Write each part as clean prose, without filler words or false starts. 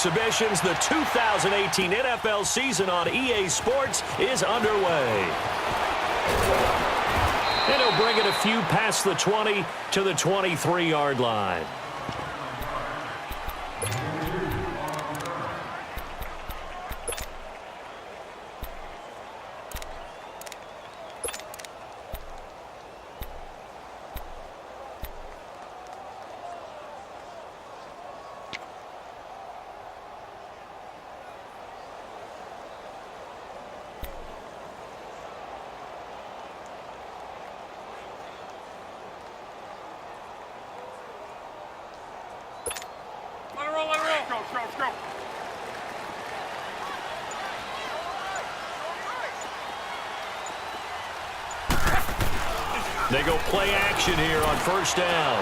exhibitions. The 2018 NFL season on EA Sports is underway. And he'll bring it a few past the 20 to the 23-yard line. Go. They go play action here on first down.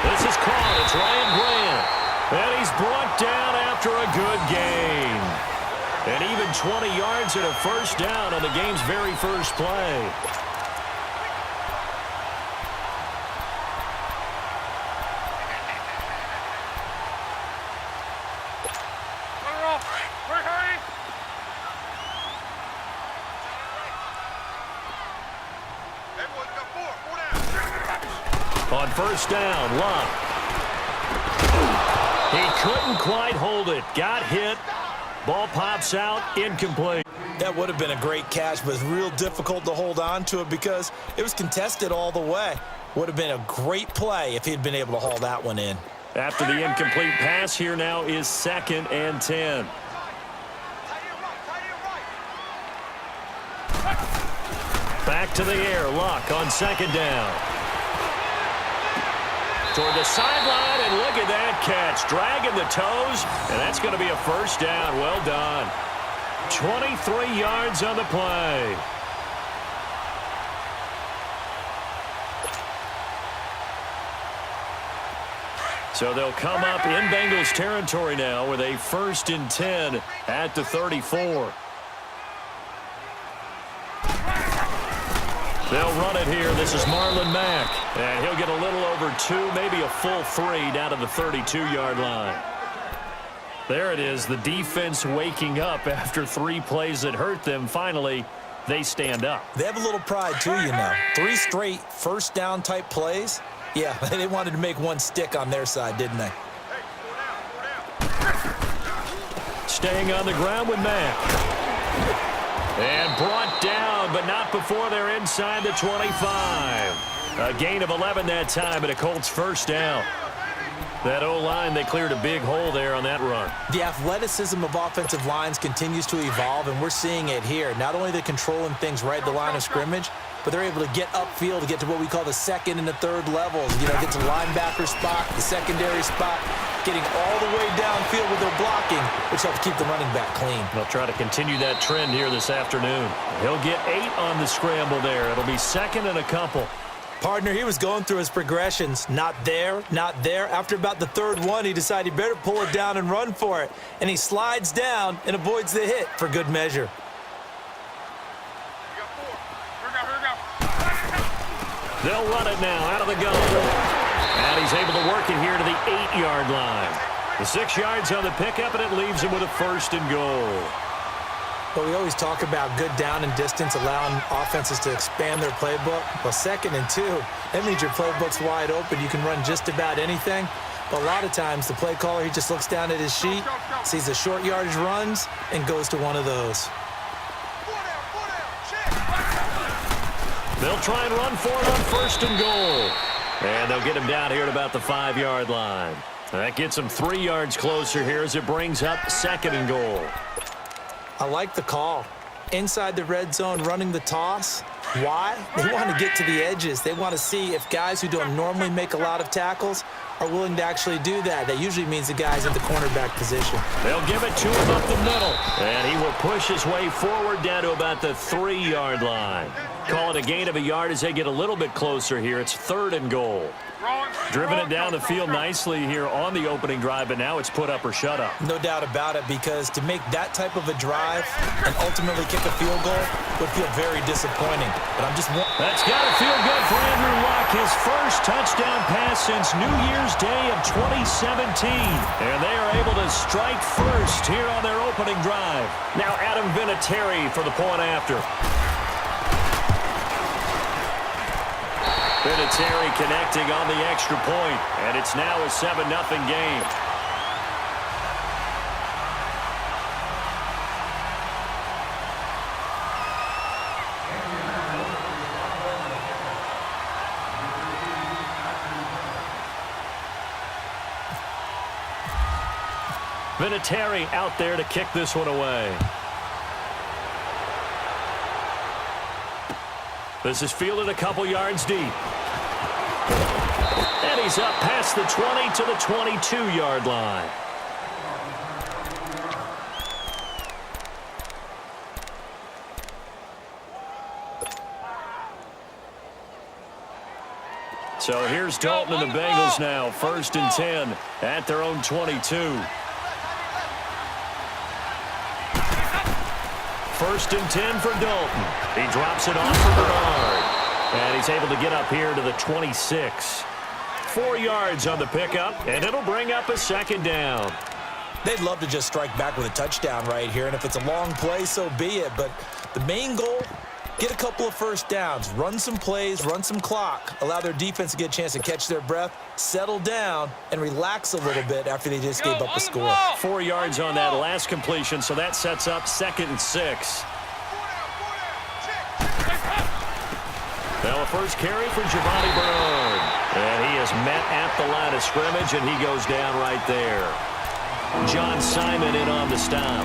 This is caught. It's Ryan Grant. And he's brought down after a good gain. And even 20 yards and a first down on the game's very first play. On first down, Luck. He couldn't quite hold it. Got hit. Ball pops out, incomplete. That would have been a great catch, but it's real difficult to hold on to it because it was contested all the way. Would have been a great play if he'd been able to haul that one in. After the incomplete pass, here now is 2nd and 10. Back to the air, Luck on 2nd down. Toward the sideline, and look at that catch. Dragging the toes, and that's going to be a first down. Well done. 23 yards on the play. So they'll come up in Bengals territory now with a 1st and 10 at the 34. They'll run it here. This is Marlon Mack. And he'll get a little over 2, maybe a full 3 down to the 32-yard line. There it is, the defense waking up after 3 plays that hurt them. Finally, they stand up. They have a little pride, too, you know. 3 straight first down type plays. Yeah, they wanted to make one stick on their side, didn't they? Staying on the ground with Mack. And brought down, but not before they're inside the 25. A gain of 11 that time, and a Colts first down. That O-line, they cleared a big hole there on that run. The athleticism of offensive lines continues to evolve, and we're seeing it here. Not only are they controlling things right at the line of scrimmage, but they're able to get upfield to get to what we call the 2nd and the 3rd levels. You know, get to the linebacker spot, the secondary spot, getting all the way downfield with their blocking, which helps keep the running back clean. They'll try to continue that trend here this afternoon. He'll get 8 on the scramble there. It'll be 2nd and a couple. Partner, he was going through his progressions. Not there, not there. After about the 3rd one, he decided he better pull it down and run for it. And he slides down and avoids the hit for good measure. They'll run it now out of the gun. And he's able to work it here to the 8-yard line. The 6 yards on the pickup, and it leaves him with a 1st and goal. But we always talk about good down and distance, allowing offenses to expand their playbook. Well, 2nd and 2, that means your playbook's wide open. You can run just about anything. But a lot of times, the play caller, he just looks down at his sheet, sees the short yardage runs, and goes to one of those. They'll try and run for it on 1st and goal. And they'll get him down here at about the 5-yard line. That gets him 3 yards closer here as it brings up 2nd and goal. I like the call. Inside the red zone, running the toss. Why? They want to get to the edges. They want to see if guys who don't normally make a lot of tackles are willing to actually do that. That usually means the guy's in the cornerback position. They'll give it to him up the middle. And he will push his way forward down to about the 3-yard line. Call it a gain of a yard as they get a little bit closer here. It's 3rd and goal. Driven it down the field nicely here on the opening drive, but now it's put up or shut up. No doubt about it, because to make that type of a drive and ultimately kick a field goal would feel very disappointing. But I'm just... That's got to feel good for Andrew Luck quarterback his first touchdown pass since New Year's Day of 2017. And they are able to strike first here on their opening drive. Now Adam Vinatieri for the point after. Vinatieri connecting on the extra point, and it's now a 7-0 game. Vinatieri out there to kick this one away. This is fielded a couple yards deep. And he's up past the 20 to the 22-yard line. So here's Dalton and the Bengals now, 1st and 10 at their own 22. 1st and 10 for Dalton. He drops it off for Bernard. And he's able to get up here to the 26. 4 yards on the pickup, and it'll bring up a 2nd down. They'd love to just strike back with a touchdown right here, and if it's a long play, so be it. But the main goal, get a couple of first downs, run some plays, run some clock, allow their defense to get a chance to catch their breath, settle down, and relax a little bit after they just gave up a score. 4 yards on that last completion, so that sets up 2nd and 6. Now a first carry for Giovanni Bernard. And he is met at the line of scrimmage, and he goes down right there. John Simon in on the stop.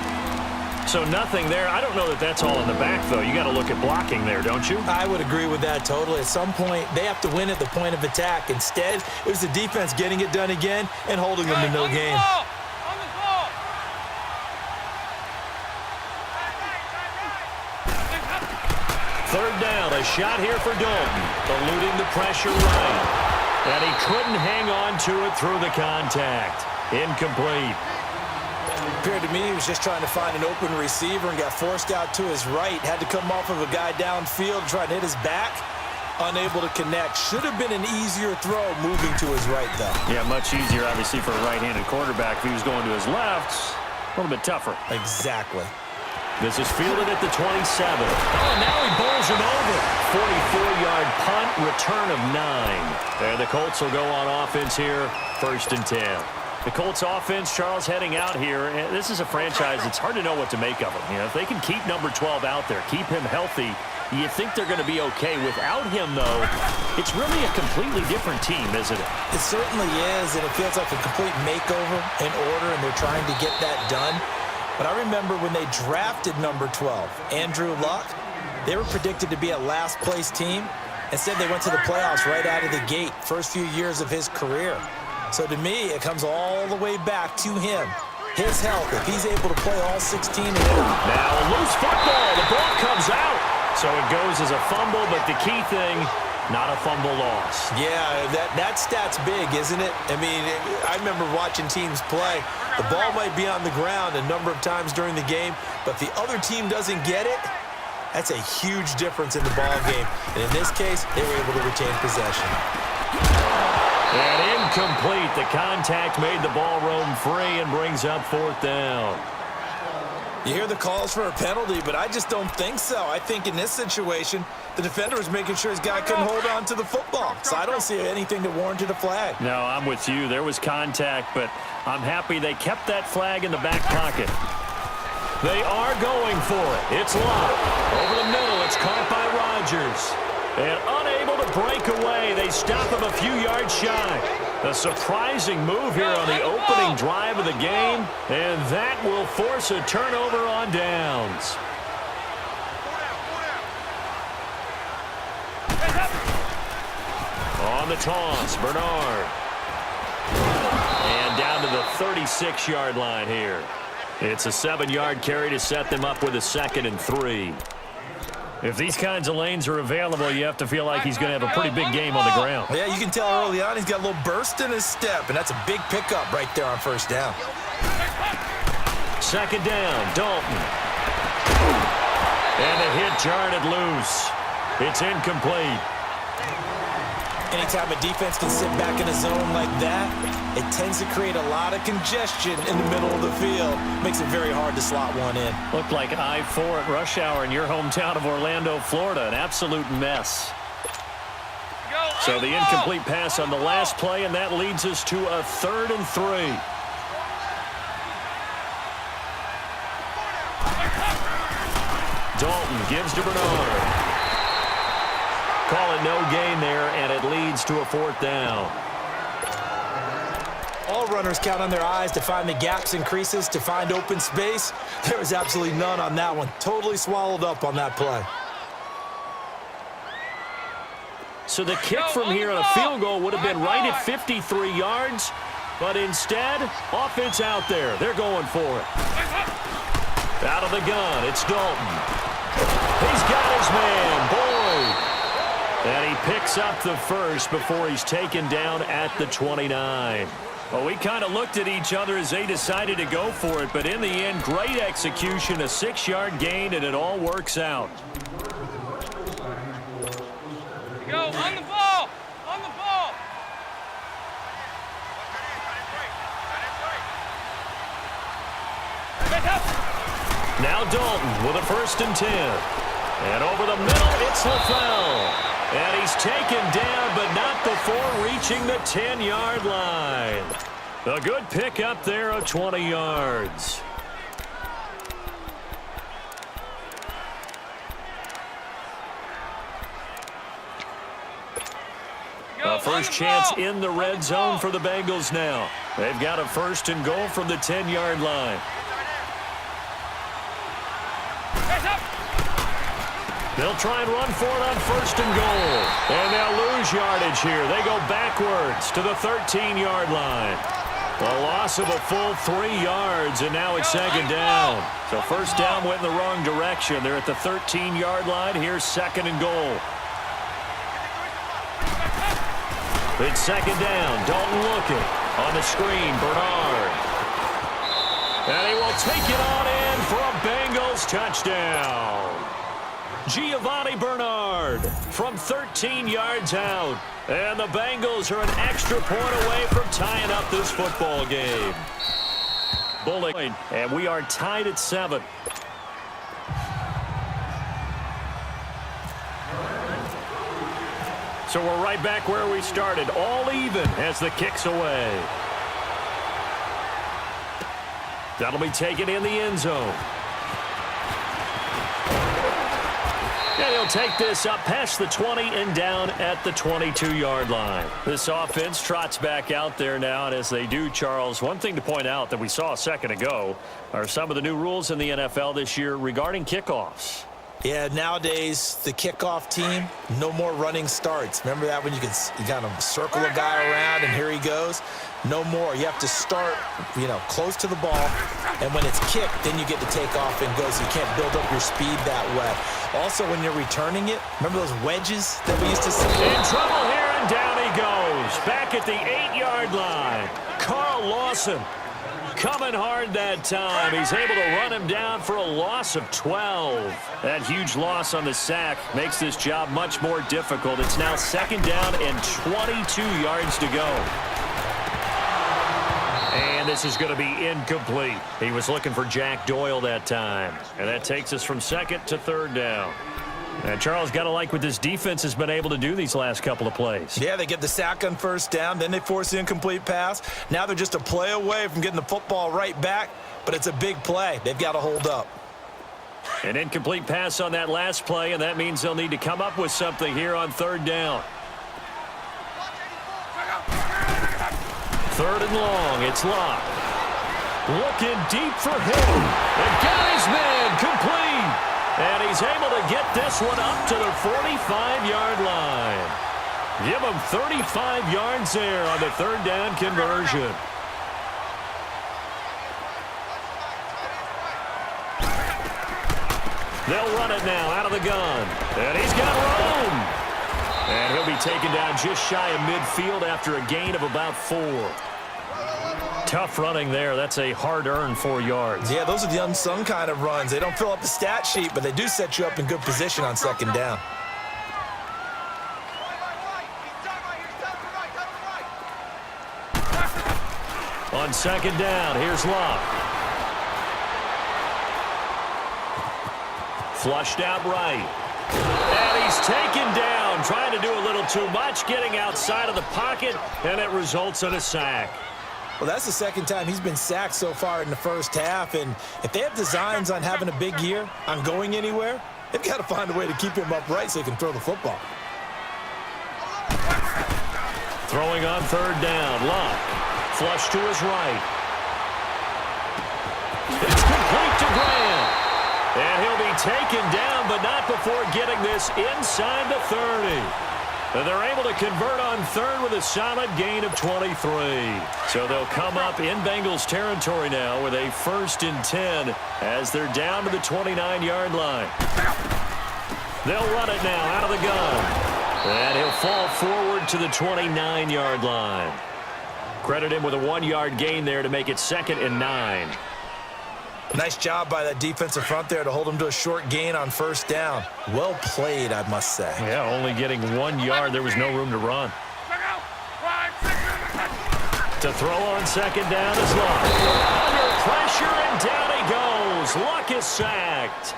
So nothing there. I don't know that that's all in the back, though. You got to look at blocking there, don't you? I would agree with that totally. At some point, they have to win at the point of attack. Instead, it was the defense getting it done again and holding them to no gain. Third down, a shot here for Dalton, eluding the pressure right. And he couldn't hang on to it through the contact. Incomplete. Appeared to me he was just trying to find an open receiver and got forced out to his right. Had to come off of a guy downfield, trying to hit his back. Unable to connect. Should have been an easier throw moving to his right, though. Yeah, much easier, obviously, for a right-handed quarterback. If he was going to his left, a little bit tougher. Exactly. This is fielded at the 27. Oh, now he bowls him over. 44-yard punt, return of 9. And the Colts will go on offense here, 1st and 10. The Colts offense, Charles, heading out here. And this is a franchise, it's hard to know what to make of it. You know, if they can keep number 12 out there, keep him healthy, you think they're going to be okay. Without him, though, it's really a completely different team, isn't it? It certainly is, and it feels like a complete makeover in order, and they're trying to get that done. But I remember when they drafted number 12, Andrew Luck, they were predicted to be a last-place team. Instead, they went to the playoffs right out of the gate, first few years of his career. So to me, it comes all the way back to him. His health, if he's able to play all 16 of them. Now a loose football. The ball comes out. So it goes as a fumble, but the key thing, not a fumble loss. Yeah, that stat's big, isn't it? I mean, I remember watching teams play. The ball might be on the ground a number of times during the game, but if the other team doesn't get it, that's a huge difference in the ball game. And in this case, they were able to retain possession. And incomplete. The contact made the ball roam free and brings up 4th down. You hear the calls for a penalty, but I just don't think so. I think in this situation, the defender was making sure his guy couldn't hold on to the football. So I don't see anything that warranted a flag. No, I'm with you. There was contact, but I'm happy they kept that flag in the back pocket. They are going for it. It's locked. Over the middle, it's caught by Rodgers. And unable to break away, they stop him a few yards shy. A surprising move here on the opening drive of the game, and that will force a turnover on downs. On the toss, Bernard. And down to the 36-yard line here. It's a 7-yard carry to set them up with a 2nd and 3. If these kinds of lanes are available, you have to feel like he's going to have a pretty big game on the ground. Yeah, you can tell early on he's got a little burst in his step, and that's a big pickup right there on 1st down. 2nd down, Dalton. And the hit jarred it loose. It's incomplete. Anytime a defense can sit back in a zone like that, it tends to create a lot of congestion in the middle of the field. Makes it very hard to slot one in. Looked like I-4 at rush hour in your hometown of Orlando, Florida. An absolute mess. So the incomplete pass on the last play, and that leads us to a 3rd and 3. Dalton gives to Bernard. Call it no gain there, and it leads to a 4th down. All runners count on their eyes to find the gaps and creases, to find open space. There was absolutely none on that one. Totally swallowed up on that play. So the kick from here on a field goal would have been right at 53 yards, but instead, offense out there. They're going for it. Out of the gun, it's Dalton. He's got his man, Boyd. And he picks up the first before he's taken down at the 29. Well, we kind of looked at each other as they decided to go for it, but in the end, great execution, a 6-yard gain, and it all works out. Go, on the ball! On the ball! Now Dalton with a 1st and 10. And over the middle, it's LaFell. And he's taken down, but not before reaching the 10-yard line. A good pickup there of 20 yards. A first chance in the red zone for the Bengals now. They've got a 1st and goal from the 10-yard line. They'll try and run for it on 1st and goal. And they'll lose yardage here. They go backwards to the 13-yard line. A loss of a full 3 yards, and now it's 2nd down. So 1st down went in the wrong direction. They're at the 13-yard line. Here's 2nd and goal. It's 2nd down. Dalton looking. On the screen, Bernard. And he will take it on in for a Bengals touchdown. Giovanni Bernard from 13 yards out. And the Bengals are an extra point away from tying up this football game. Bullock, and we are tied at 7. So we're right back where we started, all even as the kick's away. That'll be taken in the end zone. And he'll take this up past the 20 and down at the 22-yard line. This offense trots back out there now, and as they do, Charles, one thing to point out that we saw a second ago are some of the new rules in the NFL this year regarding kickoffs. Yeah, nowadays, the kickoff team, no more running starts. Remember that when you kind of circle a guy around and here he goes? No more. You have to start, close to the ball, and when it's kicked, then you get to take off and go, so you can't build up your speed that way. Also, when you're returning it, remember those wedges that we used to see? In trouble here, and down he goes. Back at the 8-yard line. Carl Lawson coming hard that time. He's able to run him down for a loss of 12. That huge loss on the sack makes this job much more difficult. It's now 2nd down and 22 yards to go. And this is going to be incomplete. He was looking for Jack Doyle that time. And that takes us from 2nd to 3rd down. And Charles, got to like what this defense has been able to do these last couple of plays. Yeah, they get the sack on 1st down, then they force the incomplete pass. Now they're just a play away from getting the football right back, but it's a big play. They've got to hold up. An incomplete pass on that last play, and that means they'll need to come up with something here on 3rd down. 3rd and long, it's Locke. Looking deep for him. And got his man complete. And he's able to get this one up to the 45-yard line. Give him 35 yards there on the 3rd down conversion. They'll run it now out of the gun. And he's got room. And he'll be taken down just shy of midfield after a gain of about 4. Tough running there. That's a hard-earned 4 yards. Yeah, those are the unsung kind of runs. They don't fill up the stat sheet, but they do set you up in good position on 2nd down. second down. Here's Luck. Flushed out right. And he's taken down, trying to do a little too much, getting outside of the pocket, and it results in a sack. Well, that's the second time he's been sacked so far in the first half, and if they have designs on having a big year, on going anywhere, they've got to find a way to keep him upright so he can throw the football. Throwing on third down, Luck. Flush to his right. It's complete to Grant. And he'll be taken down, but not before getting this inside the 30. And they're able to convert on third with a solid gain of 23. So they'll come up in Bengals territory now with a 1st and 10 as they're down to the 29-yard line. They'll run it now out of the gun. And he'll fall forward to the 29-yard line. Credit him with a 1-yard gain there to make it 2nd and 9. Nice job by that defensive front there to hold him to a short gain on first down. Well played, I must say. Yeah, only getting 1 yard. There was no room to run. To throw on second down is Luck. Under pressure, and down he goes. Luck is sacked.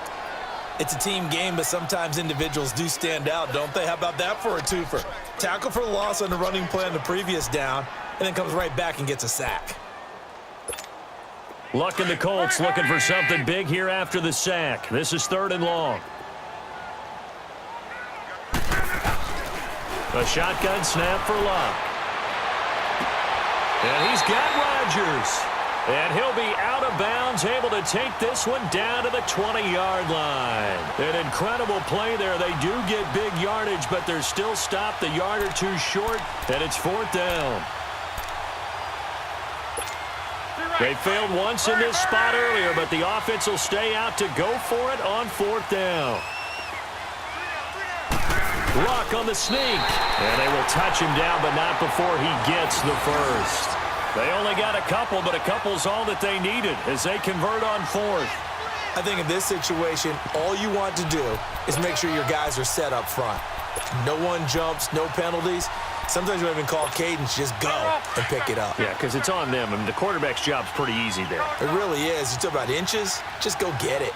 It's a team game, but sometimes individuals do stand out, don't they? How about that for a twofer? Tackle for loss on the running play on the previous down, and then comes right back and gets a sack. Luck and the Colts looking for something big here after the sack. This is 3rd and long. A shotgun snap for Luck. And he's got Rodgers. And he'll be out of bounds, able to take this one down to the 20-yard line. An incredible play there. They do get big yardage, but they're still stopped a yard or two short, and it's 4th down. They failed once in this spot earlier, but the offense will stay out to go for it on 4th down. Luck on the sneak. And they will touch him down, but not before he gets the first. They only got a couple, but a couple's all that they needed as they convert on 4th. I think in this situation, all you want to do is make sure your guys are set up front. No one jumps, no penalties. Sometimes you don't even call cadence, just go and pick it up. Yeah, because it's on them. I mean, the quarterback's job's pretty easy there. It really is. You talk about inches, just go get it.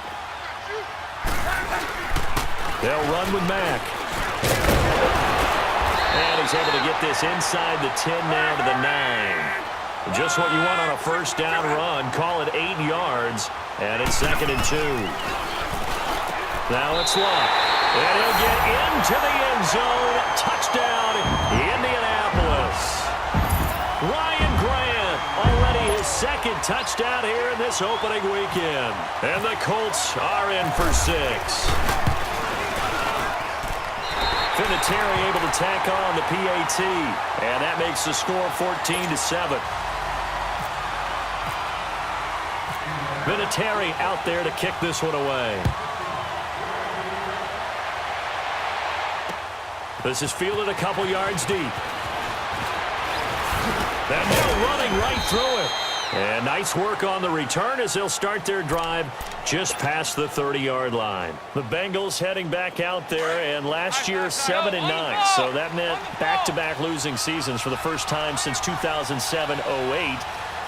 They'll run with Mack. And he's able to get this inside the 10 now to the 9. Just what you want on a first down run. Call it 8 yards. And it's 2nd and 2. Now it's Luck. And he'll get into the end zone. Touchdown, Indianapolis. Ryan Grant, already his 2nd touchdown here in this opening weekend. And the Colts are in for 6. Vinatieri able to tack on the PAT. And that makes the score 14-7. Vinatieri out there to kick this one away. This is fielded a couple yards deep. And now running right through it. And nice work on the return as they'll start their drive just past the 30-yard line. The Bengals heading back out there, and last year 7-9. So that meant back-to-back losing seasons for the first time since 2007-08.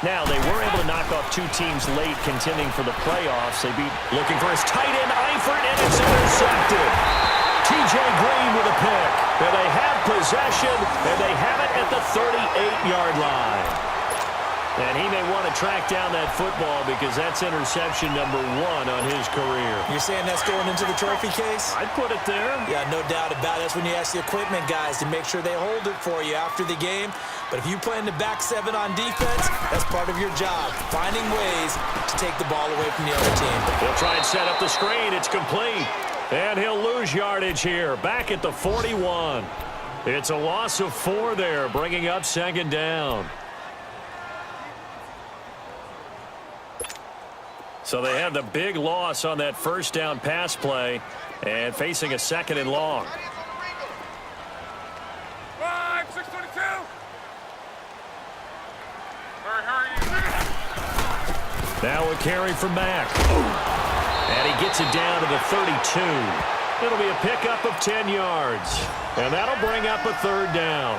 Now, they were able to knock off 2 teams late contending for the playoffs. They beat looking for his tight end, Eifert, and it's intercepted. T.J. Green with a pick. And they have possession, and they have it at the 38-yard line. And he may want to track down that football because that's interception number 1 on his career. You're saying that's going into the trophy case? I'd put it there. Yeah, no doubt about it. That's when you ask the equipment guys to make sure they hold it for you after the game. But if you plan to back 7 on defense, that's part of your job, finding ways to take the ball away from the other team. He'll try and set up the screen. It's complete. And he'll lose yardage here, back at the 41. It's a loss of 4 there, bringing up 2nd down. So they have the big loss on that first down pass play and facing a 2nd and long. 622. Hurry. Now a carry from Mack. And he gets it down to the 32. It'll be a pickup of 10 yards. And that'll bring up a 3rd down.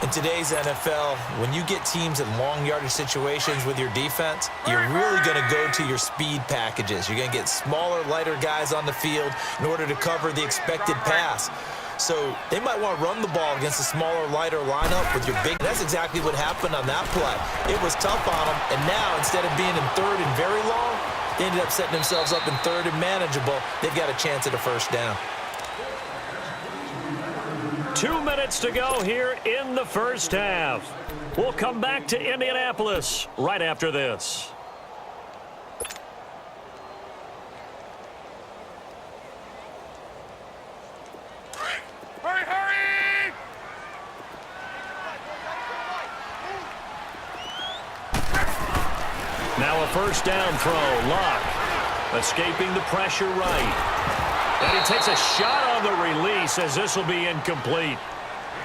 In today's NFL, when you get teams in long yardage situations with your defense, you're really going to go to your speed packages. You're going to get smaller, lighter guys on the field in order to cover the expected pass. So they might want to run the ball against a smaller, lighter lineup with your big. That's exactly what happened on that play. It was tough on them, and now instead of being in third and very long, they ended up setting themselves up in third and manageable. They've got a chance at a first down. 2 minutes to go here in the first half. We'll come back to Indianapolis right after this. Hurry, hurry! Now a first down throw. Luck escaping the pressure right. And he takes a shot on the release as this will be incomplete.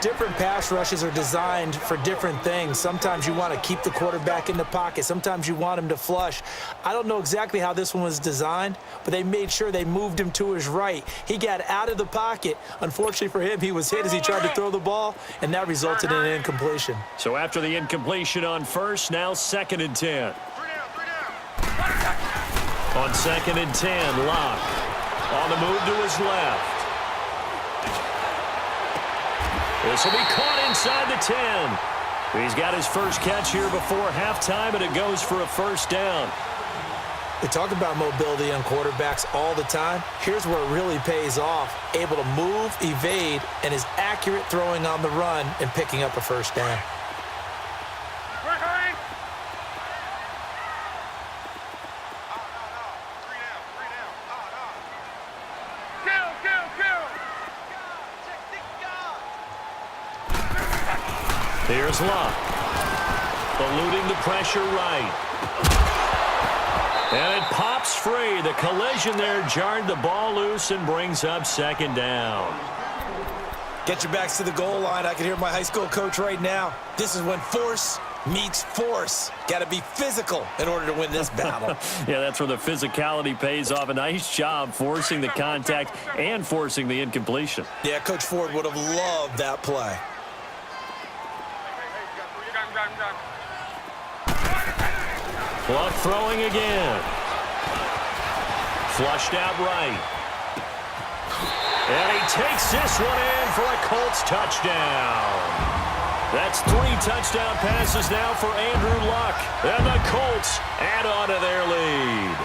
Different pass rushes are designed for different things. Sometimes you want to keep the quarterback in the pocket. Sometimes you want him to flush. I don't know exactly how this one was designed, but they made sure they moved him to his right. He got out of the pocket. Unfortunately for him, he was hit as he tried to throw the ball, and that resulted in an incompletion. So after the incompletion on first, now 2nd and 10. On 2nd and 10, Locke on the move to his left. This will be caught inside the 10. He's got his first catch here before halftime, and it goes for a first down. They talk about mobility on quarterbacks all the time. Here's where it really pays off. Able to move, evade, and is accurate throwing on the run and picking up a first down. Here's Luck, eluding the pressure right. And it pops free. The collision there jarred the ball loose and brings up 2nd down. Get your backs to the goal line. I can hear my high school coach right now. This is when force meets force. Got to be physical in order to win this battle. Yeah, that's where the physicality pays off. A nice job forcing the contact and forcing the incompletion. Yeah, Coach Ford would have loved that play. Luck throwing again. Flushed out right. And he takes this one in for a Colts touchdown. That's 3 touchdown passes now for Andrew Luck. And the Colts add on to their lead.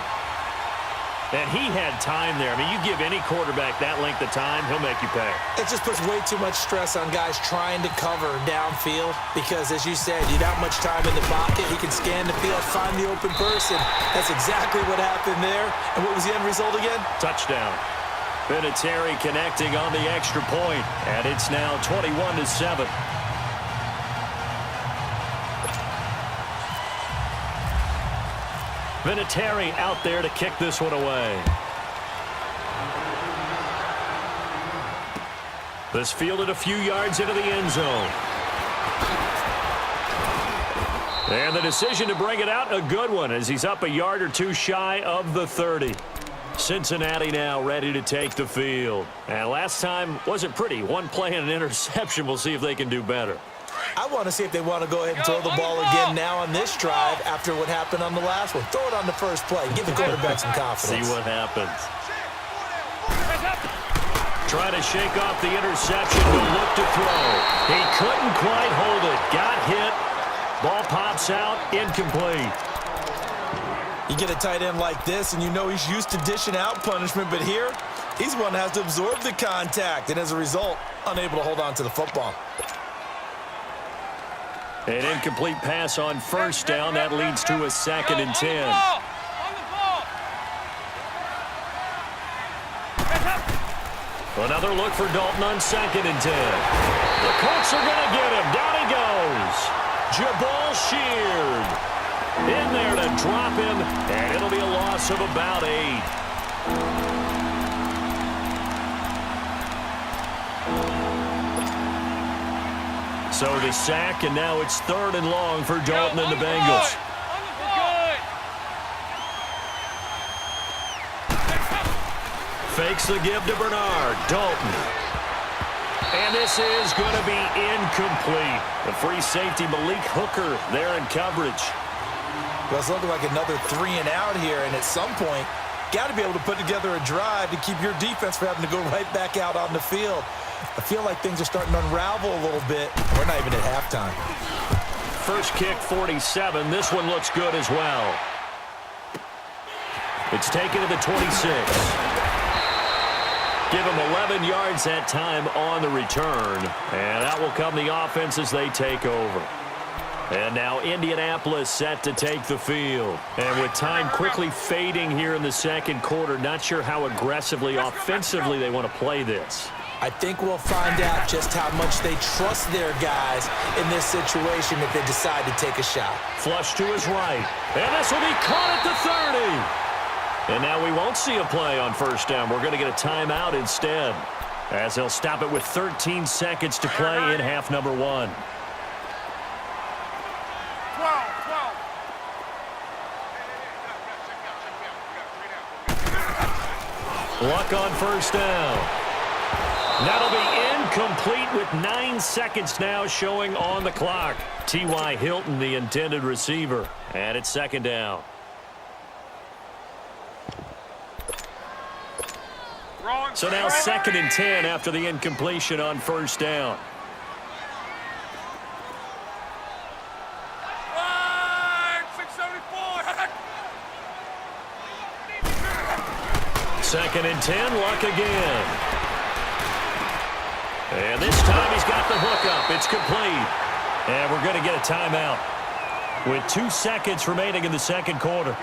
And he had time there. I mean, you give any quarterback that length of time, he'll make you pay. It just puts way too much stress on guys trying to cover downfield because, as you said, you don't have much time in the pocket. He can scan the field, find the open person. That's exactly what happened there. And what was the end result again? Touchdown. Vinatieri connecting on the extra point, and it's now 21-7. Vinatieri out there to kick this one away. This fielded a few yards into the end zone. And the decision to bring it out, a good one, as he's up a yard or two shy of the 30. Cincinnati now ready to take the field. And last time wasn't pretty. One play and an interception. We'll see if they can do better. I want to see if they want to go ahead and throw the ball again now on this drive after what happened on the last one. Throw it on the first play. Give the quarterback some confidence. See what happens. Trying to shake off the interception, will look to throw. He couldn't quite hold it. Got hit. Ball pops out. Incomplete. You get a tight end like this, and you know he's used to dishing out punishment, but here, he's one that has to absorb the contact, and as a result, unable to hold on to the football. An incomplete pass on first down. That leads to a 2nd and 10. Another look for Dalton on 2nd and 10. The Colts are going to get him. Down he goes. Jabal Sheard in there to drop him, and it'll be a loss of about 8. So the sack, and now it's 3rd and long for Dalton and the Bengals. Fakes the give to Bernard. Dalton. And this is going to be incomplete. The free safety, Malik Hooker, there in coverage. Well, it's looking like another 3 and out here, and at some point, got to be able to put together a drive to keep your defense from having to go right back out on the field. I feel like things are starting to unravel a little bit. We're not even at halftime. First kick, 47. This one looks good as well. It's taken to the 26. Give him 11 yards that time on the return. And out will come the offense as they take over. And now Indianapolis set to take the field. And with time quickly fading here in the second quarter, not sure how aggressively, offensively they want to play this. I think we'll find out just how much they trust their guys in this situation if they decide to take a shot. Flush to his right. And this will be caught at the 30. And now we won't see a play on first down. We're going to get a timeout instead, as they'll stop it with 13 seconds to play in half number 1. Luck on first down. That'll be incomplete with 9 seconds now showing on the clock. T.Y. Hilton, the intended receiver. And it's second down. So now 2nd and 10 after the incompletion on first down. Second and 10, Luck again. And this time he's got the hook up. It's complete. And we're going to get a timeout with 2 seconds remaining in the second quarter.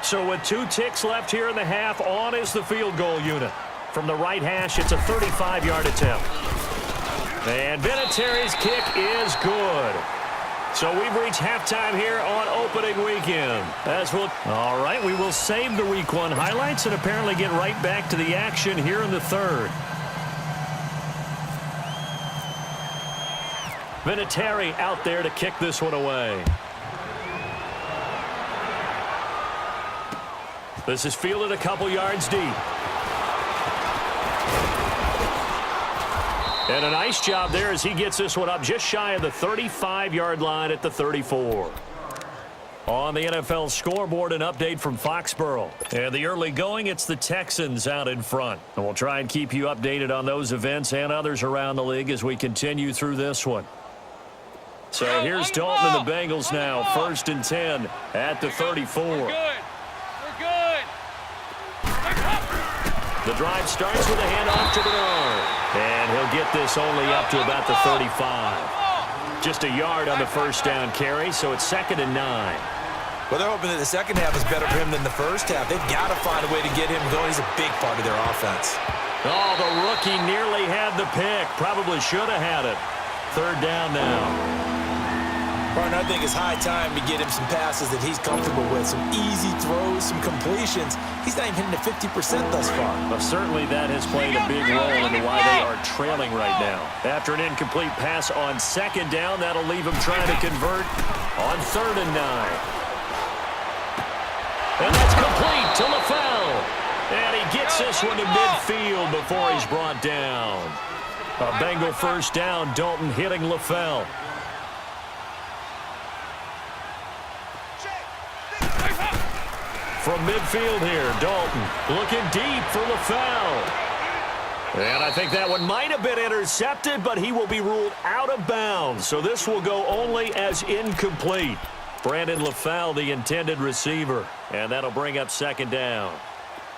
So with 2 ticks left here in the half, on is the field goal unit. From the right hash, it's a 35-yard attempt. And Vinatieri's kick is good. So we've reached halftime here on opening weekend. All right, we will save the Week 1 highlights and apparently get right back to the action here in the third. Vinatieri out there to kick this one away. This is fielded a couple yards deep. And a nice job there as he gets this one up just shy of the 35-yard line at the 34. On the NFL scoreboard, an update from Foxborough. And the early going, it's the Texans out in front. And we'll try and keep you updated on those events and others around the league as we continue through this one. So here's Dalton and the Bengals now, 1st and 10 at the 34. We're good. The drive starts with a handoff to Bernard. And he'll get this only up to about the 35. Just a yard on the first down carry, so it's 2nd and 9. Well, they're hoping that the second half is better for him than the first half. They've got to find a way to get him going. He's a big part of their offense. Oh, the rookie nearly had the pick. Probably should have had it. 3rd down now. Partner, I think it's high time to get him some passes that he's comfortable with. Some easy throws, some completions. He's not even hitting the 50% thus far. Well, certainly that has played a big role into why they are trailing right now. After an incomplete pass on 2nd down, that'll leave him trying to convert on 3rd and 9. And that's complete to LaFell. And he gets this one to midfield before he's brought down. A Bengal first down, Dalton hitting LaFell. From midfield here, Dalton looking deep for LaFell. And I think that one might have been intercepted, but he will be ruled out of bounds. So this will go only as incomplete. Brandon LaFell, the intended receiver. And that'll bring up 2nd down.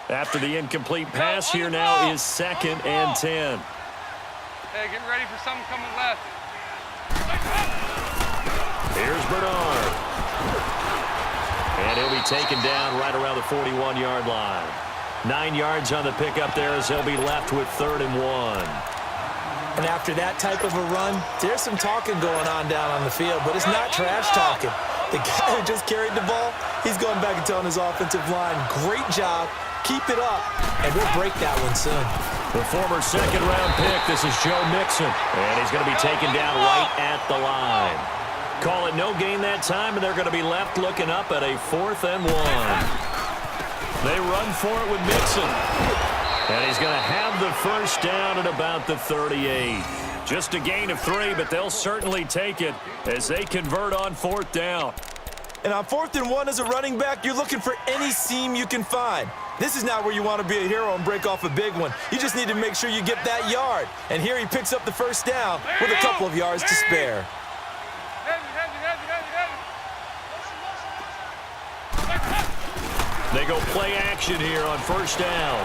After the incomplete pass, here now is 2nd and 10. Hey, get ready for something coming left. Here's Bernard. And he'll be taken down right around the 41-yard line. 9 yards on the pickup there as they'll be left with 3rd and 1. And after that type of a run, there's some talking going on down on the field, but it's not trash talking. The guy who just carried the ball, he's going back and telling his offensive line, great job, keep it up, and we'll break that one soon. The former 2nd-round pick, this is Joe Mixon, and he's going to be taken down right at the line. Call it no gain that time, and they're going to be left looking up at a 4th and 1. They run for it with Mixon. And he's going to have the first down at about the 38. Just a gain of 3, but they'll certainly take it as they convert on 4th down. And on 4th and 1 as a running back, you're looking for any seam you can find. This is not where you want to be a hero and break off a big one. You just need to make sure you get that yard. And here he picks up the first down with a couple of yards to spare. They go play action here on 1st down.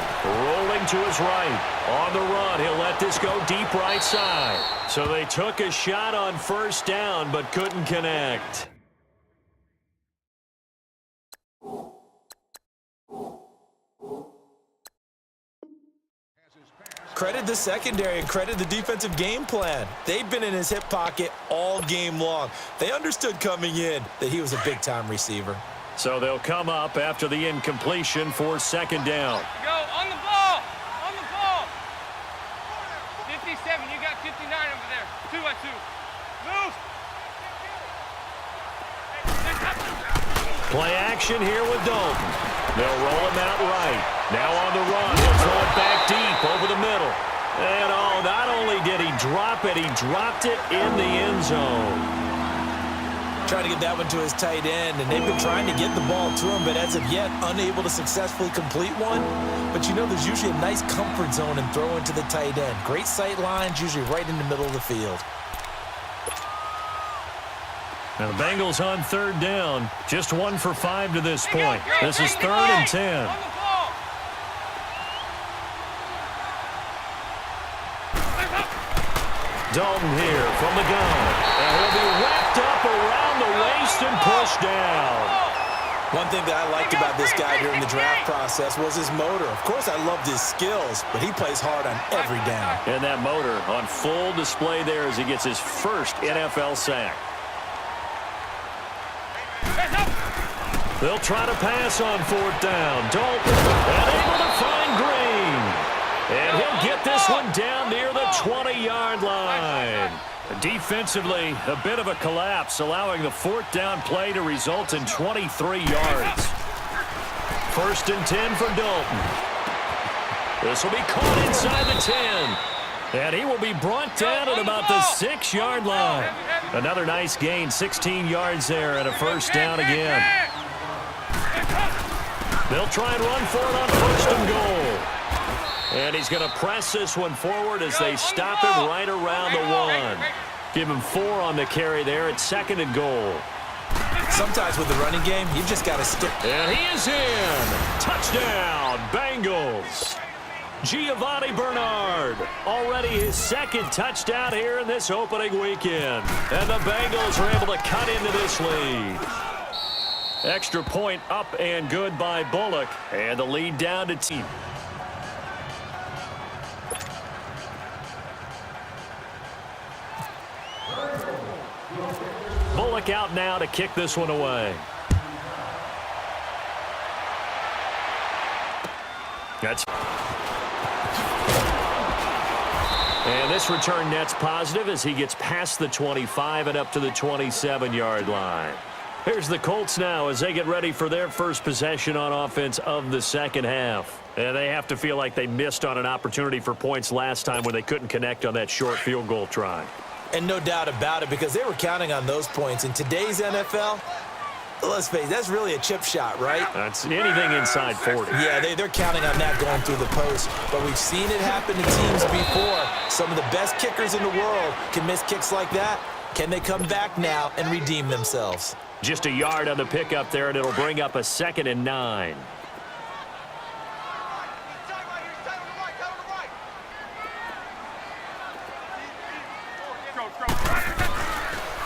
Rolling to his right. On the run, he'll let this go deep right side. So they took a shot on 1st down but couldn't connect. Credit the secondary and credit the defensive game plan. They've been in his hip pocket all game long. They understood coming in that he was a big-time receiver. So they'll come up after the incompletion for 2nd down. Go, on the ball! On the ball! 57, you got 59 over there. 2 at 2. Move! Play action here with Dalton. They'll roll him out right. Now on the run, he'll throw it back deep over the middle. And oh, not only did he drop it, he dropped it in the end zone. Trying to get that one to his tight end, and they've been trying to get the ball to him, but as of yet, unable to successfully complete one. But you know, there's usually a nice comfort zone in throwing to the tight end. Great sight lines, usually right in the middle of the field. Now the Bengals on 3rd down, just 1 for 5 to this point. This is 3rd and 10. Dalton here from the gun. And he'll be wrapped up around the waist and pushed down. One thing that I liked about this guy during the draft process was his motor. Of course, I loved his skills, but he plays hard on every down. And that motor on full display there as he gets his first NFL sack. They'll try to pass on 4th down. Dalton unable to find Green. And he'll get this one down near the 20-yard line. Defensively, a bit of a collapse, allowing the 4th down play to result in 23 yards. 1st and 10 for Dalton. This will be caught inside the 10. And he will be brought down at about the 6-yard line. Another nice gain, 16 yards there, and a 1st down again. They'll try and run for it on 1st and goal. And he's going to press this one forward as they stop him right around the 1. Give him 4 on the carry there at 2nd and goal. Sometimes with the running game, you've just got to stick. And he is in. Touchdown, Bengals. Giovanni Bernard, already his 2nd touchdown here in this opening weekend. And the Bengals are able to cut into this lead. Extra point up and good by Bullock. And the lead down to team. Bullock out now to kick this one away. And this return net's positive as he gets past the 25 and up to the 27-yard line. Here's the Colts now as they get ready for their first possession on offense of the 2nd half. And they have to feel like they missed on an opportunity for points last time when they couldn't connect on that short field goal try. And no doubt about it, because they were counting on those points. In today's NFL, let's face it, that's really a chip shot, right? That's anything inside 40. Yeah, they're counting on that going through the post. But we've seen it happen to teams before. Some of the best kickers in the world can miss kicks like that. Can they come back now and redeem themselves? Just a yard on the pickup there, and it'll bring up a 2nd and 9.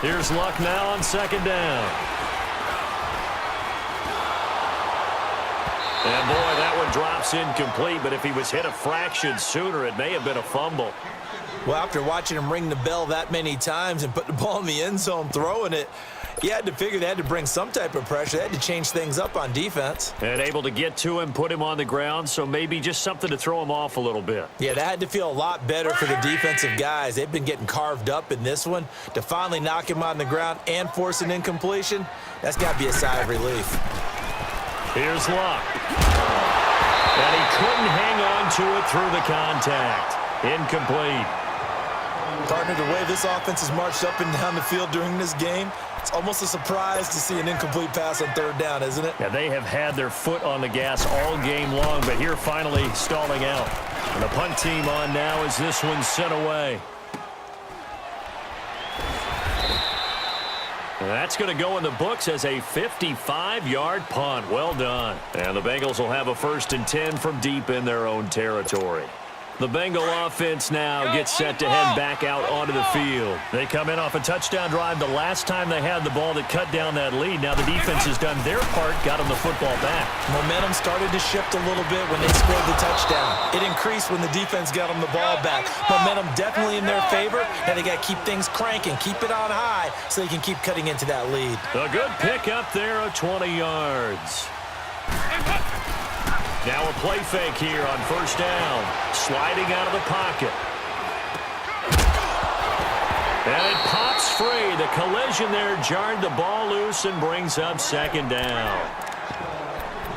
Here's Luck now on 2nd down. And boy, that one drops incomplete, but if he was hit a fraction sooner, it may have been a fumble. Well, after watching him ring the bell that many times and put the ball in the end zone throwing it, you had to figure they had to bring some type of pressure. They had to change things up on defense. And able to get to him, put him on the ground, so maybe just something to throw him off a little bit. Yeah, that had to feel a lot better for the defensive guys. They've been getting carved up in this one. To finally knock him on the ground and force an incompletion, that's got to be a sigh of relief. Here's Luck. And he couldn't hang on to it through the contact. Incomplete. Partner, the way this offense has marched up and down the field during this game, it's almost a surprise to see an incomplete pass on third down, isn't it? Yeah, they have had their foot on the gas all game long, but here finally stalling out. And the punt team on now as this one's sent away. And that's going to go in the books as a 55-yard punt. Well done. And the Bengals will have a 1st and 10 from deep in their own territory. The Bengal offense now gets set to head back out onto the field. They come in off a touchdown drive the last time they had the ball that cut down that lead. Now the defense has done their part, got them the football back. Momentum started to shift a little bit when they scored the touchdown. It increased when the defense got them the ball back. Momentum definitely in their favor. Now they got to keep things cranking, keep it on high so they can keep cutting into that lead. A good pick up there of 20 yards. Now a play fake here on 1st down. Sliding out of the pocket. And it pops free. The collision there jarred the ball loose and brings up 2nd down.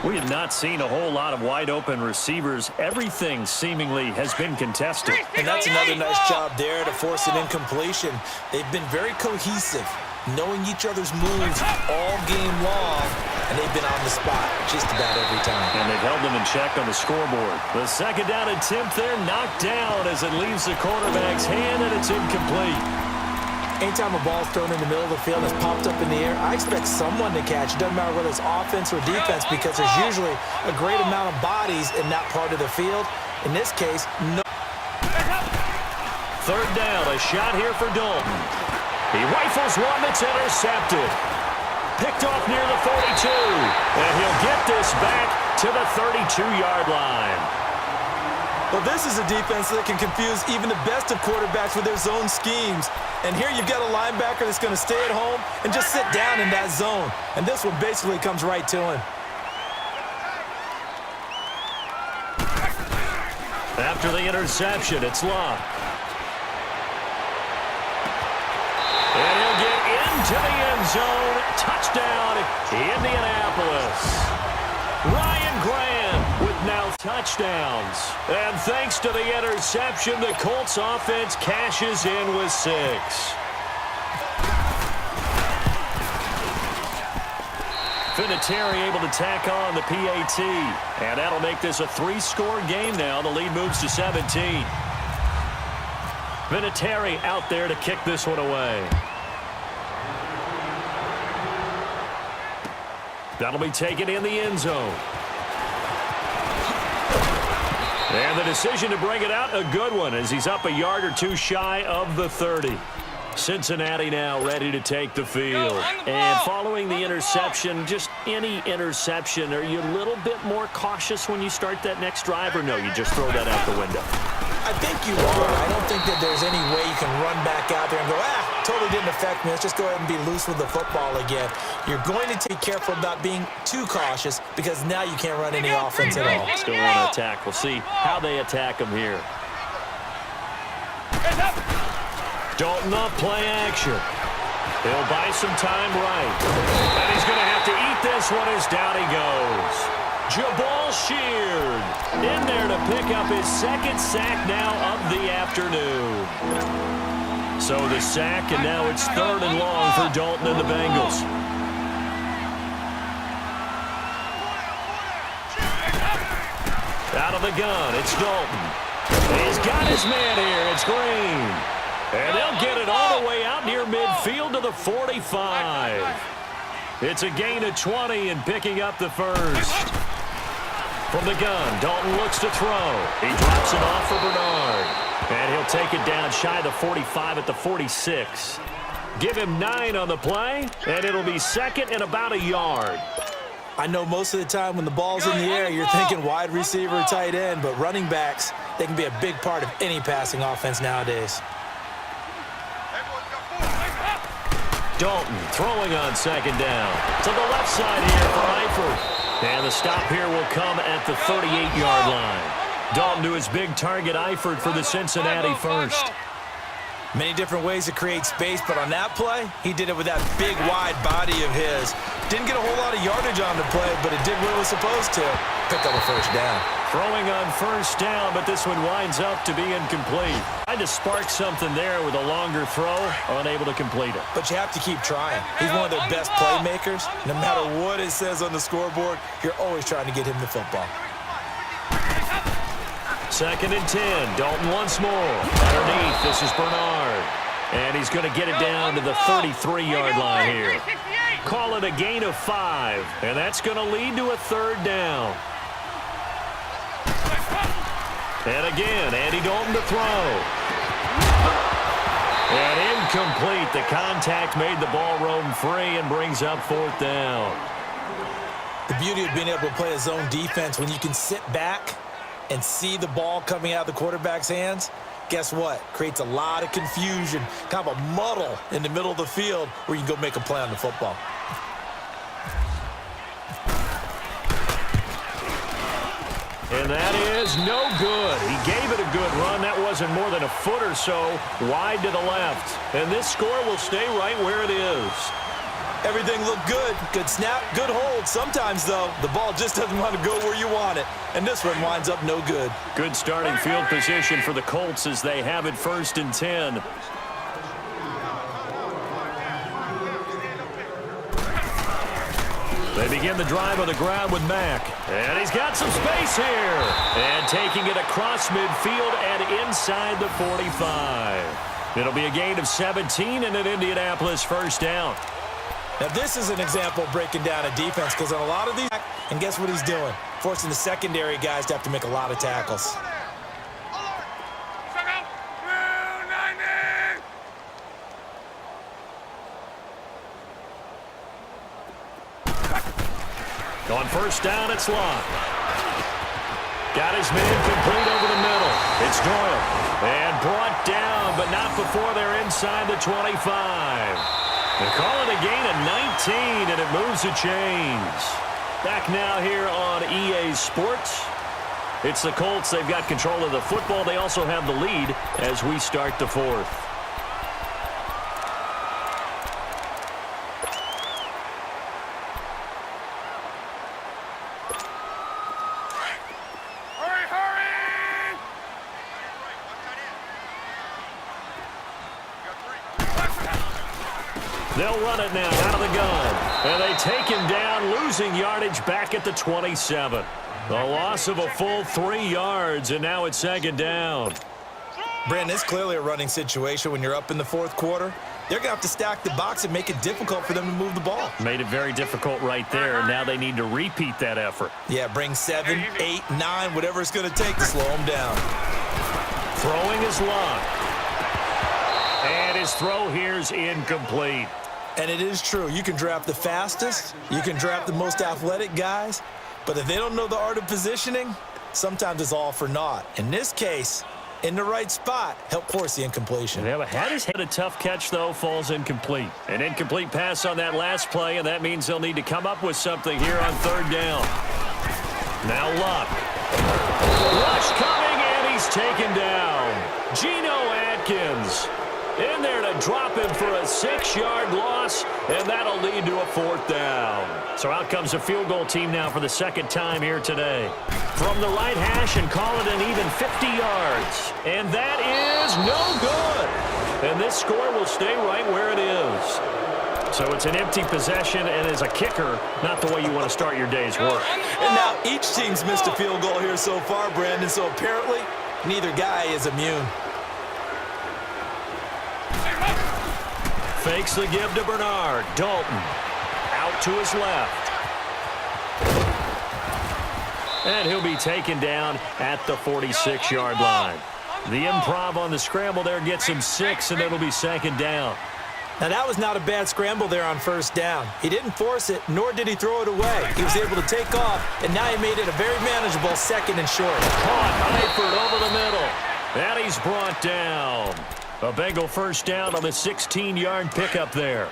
We have not seen a whole lot of wide open receivers. Everything seemingly has been contested. And that's another nice job there to force an incompletion. They've been very cohesive, knowing each other's moves all game long, and they've been on the spot just about every time. And they've held them in check on the scoreboard. The 2nd down attempt there knocked down as it leaves the quarterback's hand, and it's incomplete. Anytime a ball's thrown in the middle of the field and it's popped up in the air, I expect someone to catch. It doesn't matter whether it's offense or defense because there's usually a great amount of bodies in that part of the field. In this case, no. 3rd down, a shot here for Dalton. He rifles one that's intercepted. Picked off near the 42. And he'll get this back to the 32-yard line. Well, this is a defense that can confuse even the best of quarterbacks with their zone schemes. And here you've got a linebacker that's going to stay at home and just sit down in that zone. And this one basically comes right to him. After the interception, it's Locke. And he'll get into the end zone. Touchdown, Indianapolis. Ryan Grant with now touchdowns. And thanks to the interception, the Colts offense cashes in with 6. Vinatieri able to tack on the PAT. And that'll make this a 3-score game now. The lead moves to 17. Vinatieri out there to kick this one away. That'll be taken in the end zone. And the decision to bring it out, a good one, as he's up a yard or two shy of the 30. Cincinnati now ready to take the field. And following the interception, just any interception, are you a little bit more cautious when you start that next drive, or no, you just throw that out the window? I think you are. I don't think that there's any way you can run back out there and go, totally didn't affect me. Let's just go ahead and be loose with the football again. You're going to be careful about being too cautious because now you can't run any offense at all. Still want to attack. We'll see how they attack him here. Dalton off play action. He'll buy some time right. And he's going to have to eat this one as down he goes. Jabal Sheard in there to pick up his 2nd sack now of the afternoon. So the sack, and now it's 3rd and long for Dalton and the Bengals. Out of the gun, it's Dalton. He's got his man here, it's Green. And they'll get it all the way out near midfield to the 45. It's a gain of 20 and picking up the 1st. From the gun, Dalton looks to throw. He drops it off for Bernard. And he'll take it down shy of the 45 at the 46. Give him 9 on the play, and it'll be 2nd and about a yard. I know most of the time when the ball's in the air, you're thinking wide receiver, tight end, but running backs, they can be a big part of any passing offense nowadays. Dalton throwing on 2nd down. To the left side here for Eifert. And the stop here will come at the 38-yard line. Dalton to his big target, Eifert, for the Cincinnati 1st. Many different ways to create space, but on that play, he did it with that big, wide body of his. Didn't get a whole lot of yardage on the play, but it did what it was supposed to. Pick up a 1st down. Throwing on first down, but this one winds up to be incomplete. Tried to spark something there with a longer throw, unable to complete it. But you have to keep trying. He's one of their best playmakers. No matter what it says on the scoreboard, you're always trying to get him the football. 2nd and 10. Dalton once more. Underneath, this is Bernard. And he's going to get it down to the 33-yard line here. Call it a gain of 5, and that's going to lead to a 3rd down. And again, Andy Dalton to throw. And incomplete. The contact made the ball roam free and brings up 4th down. The beauty of being able to play a zone defense, when you can sit back and see the ball coming out of the quarterback's hands, guess what? Creates a lot of confusion, kind of a muddle in the middle of the field where you can go make a play on the football. And that is no good. He gave it a good run. That wasn't more than a foot or so wide to the left. And this score will stay right where it is. Everything looked good. Good snap, good hold. Sometimes, though, the ball just doesn't want to go where you want it. And this one winds up no good. Good starting field position for the Colts as they have it 1st and 10. They begin the drive on the ground with Mack. And he's got some space here. And taking it across midfield and inside the 45. It'll be a gain of 17 and an Indianapolis 1st down. Now, this is an example of breaking down a defense because on a lot of these, and guess what he's doing? Forcing the secondary guys to have to make a lot of tackles. On 1st down, it's Locke. Got his man complete over the middle. It's Doyle. And brought down, but not before they're inside the 25. They call it a gain of 19, and it moves the chains. Back now here on EA Sports. It's the Colts. They've got control of the football. They also have the lead as we start the 4th. They'll run it now out of the gun. And they take him down, losing yardage back at the 27. A loss of a full 3 yards, and now it's 2nd down. Brandon, it's clearly a running situation when you're up in the 4th quarter. They're going to have to stack the box and make it difficult for them to move the ball. Made it very difficult right there. Now they need to repeat that effort. Yeah, bring 7, 8, 9, whatever it's going to take to slow them down. Throwing is Locke. And his throw here's incomplete. And it is true. You can draft the fastest. You can draft the most athletic guys. But if they don't know the art of positioning, sometimes it's all for naught. In this case, in the right spot, help force the incompletion. Yeah, but had his head a tough catch, though, falls incomplete. An incomplete pass on that last play, and that means they'll need to come up with something here on 3rd down. Now Luck. Rush coming, and he's taken down. Geno Atkins in there to drop him for a 6-yard loss, and that'll lead to a 4th down. So out comes a field goal team now for the 2nd time here today. From the right hash and call it an even 50 yards. And that is no good. And this score will stay right where it is. So it's an empty possession, and as a kicker, not the way you want to start your day's work. And now each team's missed a field goal here so far, Brandon, so apparently neither guy is immune. Fakes the give to Bernard. Dalton out to his left. And he'll be taken down at the 46-yard line. The improv on the scramble there gets him 6, and it'll be 2nd down. Now, that was not a bad scramble there on 1st down. He didn't force it, nor did he throw it away. He was able to take off, and now he made it a very manageable 2nd and short. Caught Eifert over the middle. And he's brought down. A Bengal 1st down on the 16-yard pickup there.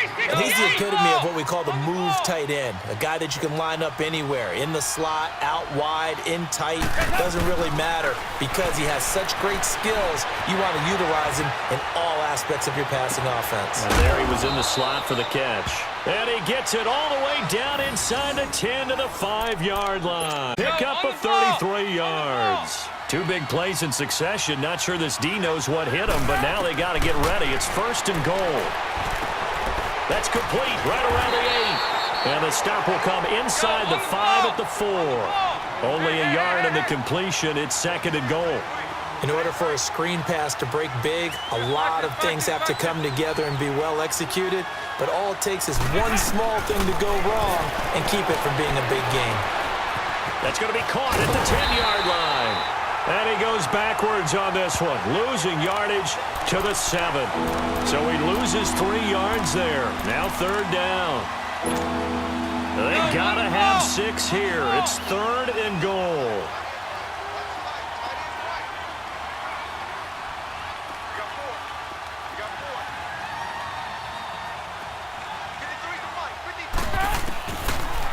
And he's the epitome of what we call the move tight end, a guy that you can line up anywhere, in the slot, out wide, in tight, doesn't really matter because he has such great skills. You want to utilize him in all aspects of your passing offense. And there he was in the slot for the catch. And he gets it all the way down inside the 10 to the 5-yard line. Pick up of 33 yards. Two big plays in succession. Not sure this D knows what hit him, but now they got to get ready. It's 1st and goal. That's complete right around the 8. And the stop will come inside the 5 at the 4. Only a yard in the completion. It's 2nd and goal. In order for a screen pass to break big, a lot of things have to come together and be well executed, but all it takes is one small thing to go wrong and keep it from being a big game. That's going to be caught at the 10-yard line. And he goes backwards on this one, losing yardage to the 7. So he loses 3 yards there. Now 3rd down. They got to have 6 here. It's 3rd and goal.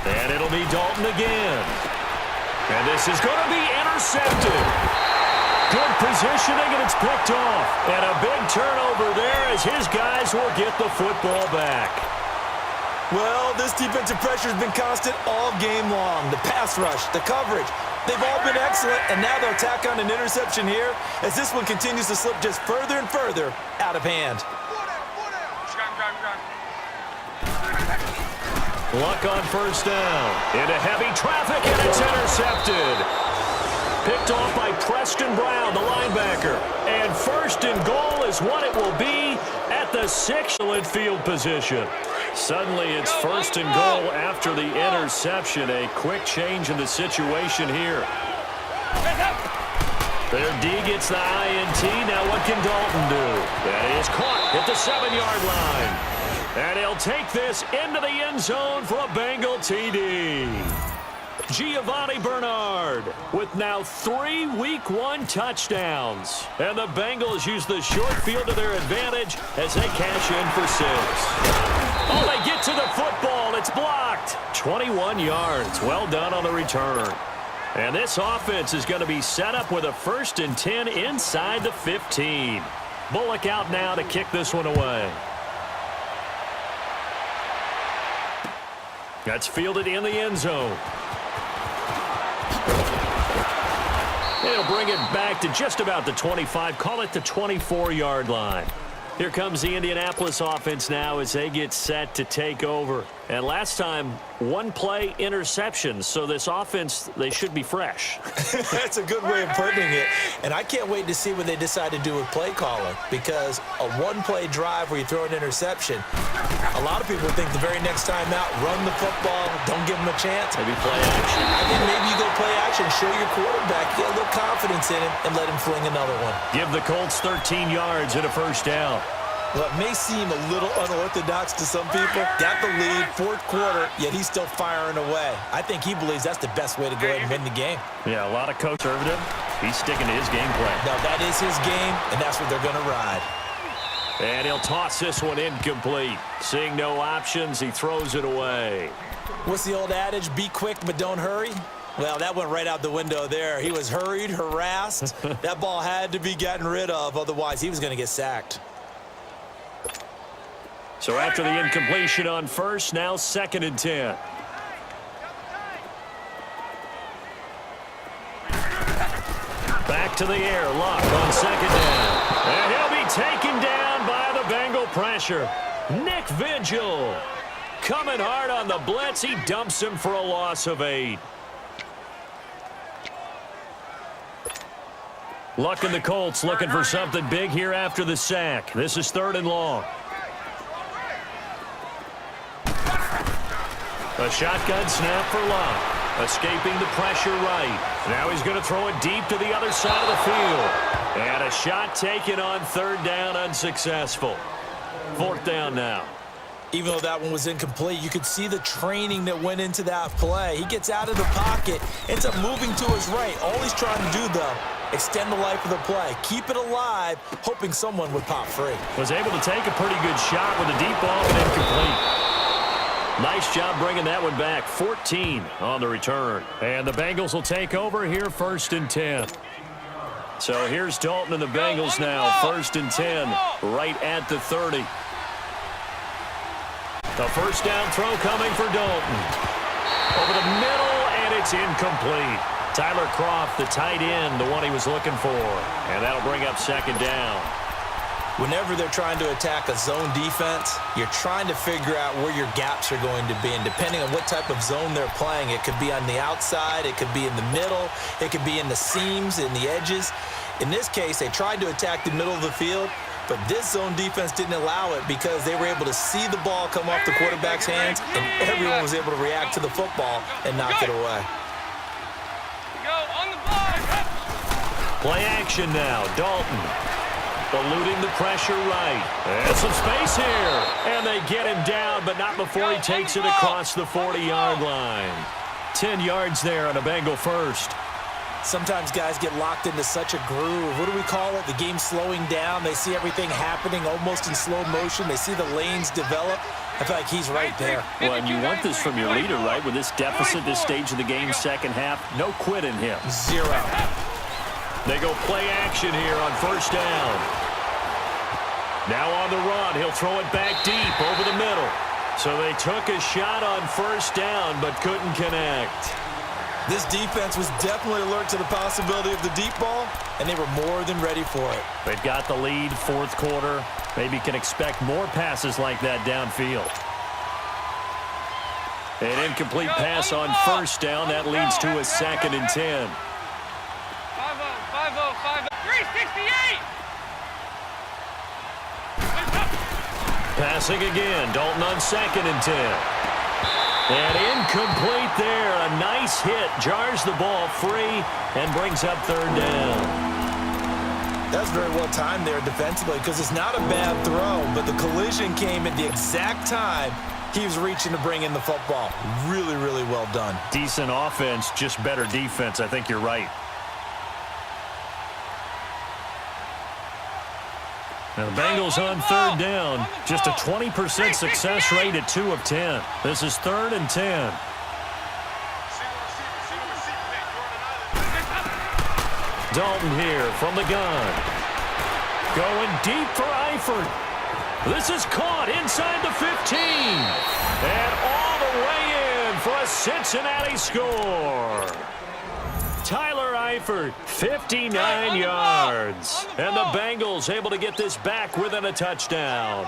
And it'll be Dalton again. And this is going to be intercepted. Good positioning, and it's picked off. And a big turnover there as his guys will get the football back. Well, this defensive pressure has been constant all game long. The pass rush, the coverage, they've all been excellent, and now they'll tack on an interception here as this one continues to slip just further and further out of hand. Luck on 1st down. Into heavy traffic, and it's intercepted. Picked off by Preston Brown, the linebacker. And 1st and goal is what it will be at the 6th field position. Suddenly it's 1st and goal after the interception. A quick change in the situation here. Their D gets the INT. Now what can Dalton do? That is caught at the 7-yard line. And he'll take this into the end zone for a Bengal TD. Giovanni Bernard with now 3 Week 1 touchdowns. And the Bengals use the short field to their advantage as they cash in for 6. Oh, they get to the football. It's blocked. 21 yards. Well done on the return. And this offense is going to be set up with a 1st and 10 inside the 15. Bullock out now to kick this one away. That's fielded in the end zone. They'll bring it back to just about the 25. Call it the 24-yard line. Here comes the Indianapolis offense now as they get set to take over. And last time, 1-play interception. So this offense, they should be fresh. That's a good way of putting it. And I can't wait to see what they decide to do with play calling, because a 1-play drive where you throw an interception, a lot of people think the very next time out, run the football, don't give them a chance. Maybe play action. I think maybe you go play action, show your quarterback, get a little confidence in him, and let him fling another one. Give the Colts 13 yards and a 1st down. Well, it may seem a little unorthodox to some people. Got the lead, 4th quarter, yet he's still firing away. I think he believes that's the best way to go ahead and win the game. Yeah, a lot of conservative. He's sticking to his game plan. No, that is his game, and that's what they're going to ride. And he'll toss this one incomplete. Seeing no options, he throws it away. What's the old adage? Be quick, but don't hurry. Well, that went right out the window there. He was hurried, harassed. That ball had to be gotten rid of, otherwise he was going to get sacked. So after the incompletion on 1st, now 2nd and 10. Back to the air, Luck on 2nd down. And he'll be taken down by the Bengal pressure. Nick Vigil coming hard on the blitz. He dumps him for a loss of 8. Luck and the Colts looking for something big here after the sack. This is 3rd and long. A shotgun snap for Luck. Escaping the pressure right. Now he's going to throw it deep to the other side of the field. And a shot taken on 3rd down, unsuccessful. 4th down now. Even though that one was incomplete, you could see the training that went into that play. He gets out of the pocket, ends up moving to his right. All he's trying to do, though, extend the life of the play, keep it alive, hoping someone would pop free. Was able to take a pretty good shot with a deep ball and incomplete. Nice job bringing that one back. 14 on the return. And the Bengals will take over here, 1st and 10. So here's Dalton and the Bengals now, 1st and 10, right at the 30. The first down throw coming for Dalton. Over the middle, and it's incomplete. Tyler Kroft, the tight end, the one he was looking for. And that'll bring up 2nd down. Whenever they're trying to attack a zone defense, you're trying to figure out where your gaps are going to be. And depending on what type of zone they're playing, it could be on the outside, it could be in the middle, it could be in the seams, in the edges. In this case, they tried to attack the middle of the field, but this zone defense didn't allow it because they were able to see the ball come off the quarterback's hands, and everyone was able to react to the football and knock it away. Go on the ball. Play action now. Dalton eluding the pressure right. And some space here. And they get him down, but not before he takes it across the 40-yard line. 10 yards there on a Bengal first. Sometimes guys get locked into such a groove. What do we call it? The game's slowing down. They see everything happening almost in slow motion. They see the lanes develop. I feel like he's right there. Well, and you want this from your leader, right? With this deficit, this stage of the game, second half, no quit in him. 0. They go play action here on 1st down. Now on the run, he'll throw it back deep over the middle. So they took a shot on 1st down, but couldn't connect. This defense was definitely alert to the possibility of the deep ball, and they were more than ready for it. They've got the lead, 4th quarter. Maybe can expect more passes like that downfield. An incomplete pass on 1st down. That leads to a 2nd and 10. 5-0, 5-0, 5-0. 368! Passing again. Dalton on 2nd and 10. And incomplete there. A nice hit. Jars the ball free and brings up 3rd down. That's very well timed there defensively because it's not a bad throw, but the collision came at the exact time he was reaching to bring in the football. Really, really well done. Decent offense, just better defense. I think you're right. Now the Bengals on 3rd down. Just a 20% success rate at 2 of 10. This is 3rd and 10. Dalton here from the gun. Going deep for Eifert. This is caught inside the 15. And all the way in for a Cincinnati score. Tyler Eifert, 59 yards. And the Bengals able to get this back within a touchdown.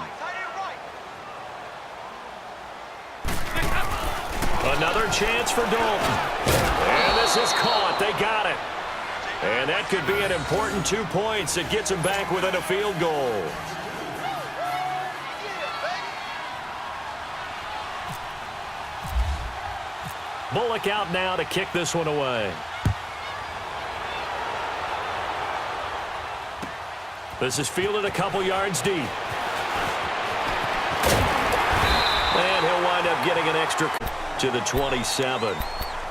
Another chance for Dalton. And this is caught. They got it. And that could be an important 2 points that gets them back within a field goal. Bullock out now to kick this one away. This is fielded a couple yards deep. And he'll wind up getting an extra to the 27.